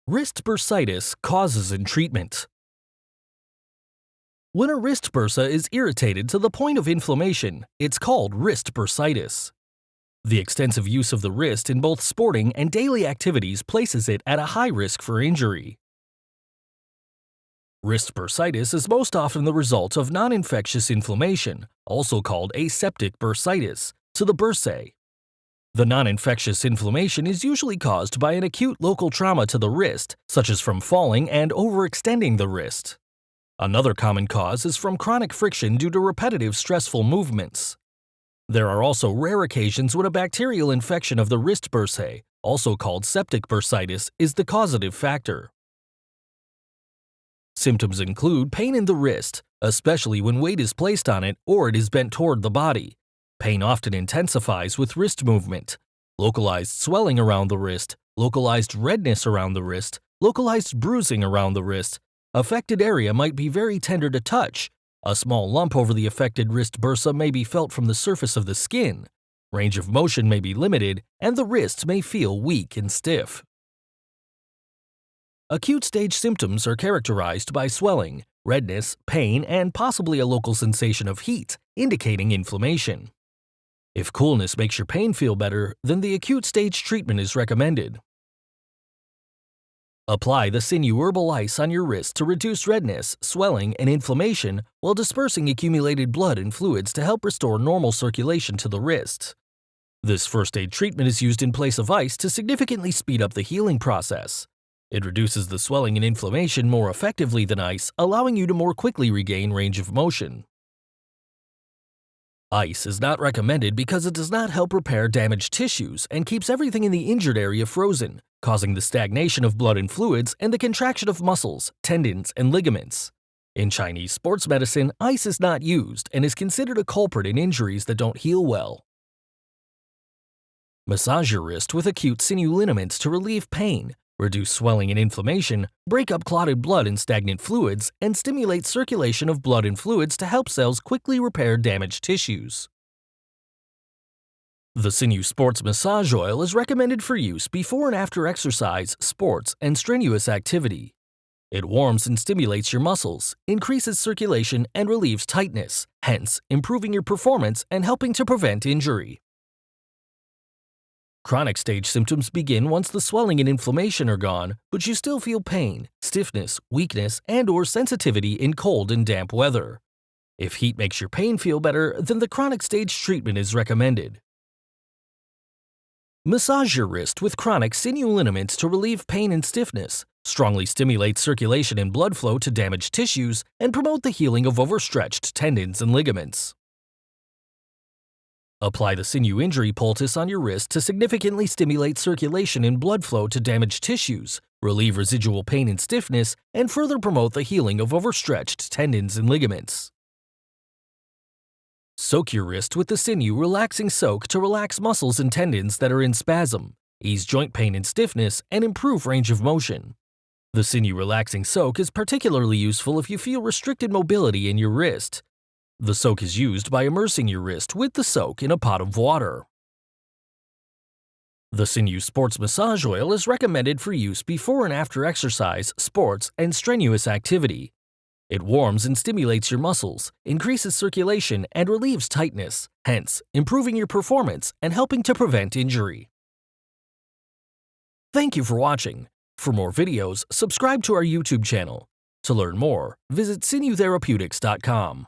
Wrist bursitis causes and treatment. When a wrist bursa is irritated to the point of inflammation, it's called wrist bursitis. The extensive use of the wrist in both sporting and daily activities places it at a high risk for injury. Wrist bursitis is most often the result of non-infectious inflammation, also called aseptic bursitis, to the bursae. The non-infectious inflammation is usually caused by an acute local trauma to the wrist, such as from falling and overextending the wrist. Another common cause is from chronic friction due to repetitive stressful movements. There are also rare occasions when a bacterial infection of the wrist bursae, also called septic bursitis, is the causative factor. Symptoms include pain in the wrist, especially when weight is placed on it or it is bent toward the body. Pain often intensifies with wrist movement. Localized swelling around the wrist, localized redness around the wrist, localized bruising around the wrist. Affected area might be very tender to touch. A small lump over the affected wrist bursa may be felt from the surface of the skin. Range of motion may be limited, and the wrist may feel weak and stiff. Acute stage symptoms are characterized by swelling, redness, pain, and possibly a local sensation of heat, indicating inflammation. If coolness makes your pain feel better, then the acute stage treatment is recommended. Apply the sinew herbal ice on your wrist to reduce redness, swelling, and inflammation while dispersing accumulated blood and fluids to help restore normal circulation to the wrist. This first aid treatment is used in place of ice to significantly speed up the healing process. It reduces the swelling and inflammation more effectively than ice, allowing you to more quickly regain range of motion. Ice is not recommended because it does not help repair damaged tissues and keeps everything in the injured area frozen, causing the stagnation of blood and fluids and the contraction of muscles, tendons, and ligaments. In Chinese sports medicine, ice is not used and is considered a culprit in injuries that don't heal well. Massage your wrist with acute sinew liniments to relieve pain, reduce swelling and inflammation, break up clotted blood and stagnant fluids, and stimulate circulation of blood and fluids to help cells quickly repair damaged tissues. The Sinew Sports Massage Oil is recommended for use before and after exercise, sports, and strenuous activity. It warms and stimulates your muscles, increases circulation, and relieves tightness, hence improving your performance and helping to prevent injury. Chronic stage symptoms begin once the swelling and inflammation are gone, but you still feel pain, stiffness, weakness, and/or sensitivity in cold and damp weather. If heat makes your pain feel better, then the chronic stage treatment is recommended. Massage your wrist with chronic sinew liniments to relieve pain and stiffness, strongly stimulate circulation and blood flow to damaged tissues, and promote the healing of overstretched tendons and ligaments. Apply the sinew injury poultice on your wrist to significantly stimulate circulation and blood flow to damaged tissues, relieve residual pain and stiffness, and further promote the healing of overstretched tendons and ligaments. Soak your wrist with the sinew relaxing soak to relax muscles and tendons that are in spasm, ease joint pain and stiffness, and improve range of motion. The sinew relaxing soak is particularly useful if you feel restricted mobility in your wrist. The soak is used by immersing your wrist with the soak in a pot of water. The Sinew Sports Massage Oil is recommended for use before and after exercise, sports, and strenuous activity. It warms and stimulates your muscles, increases circulation, and relieves tightness, hence improving your performance and helping to prevent injury. Thank you for watching. For more videos, subscribe to our YouTube channel. To learn more, visit sinewtherapeutics.com.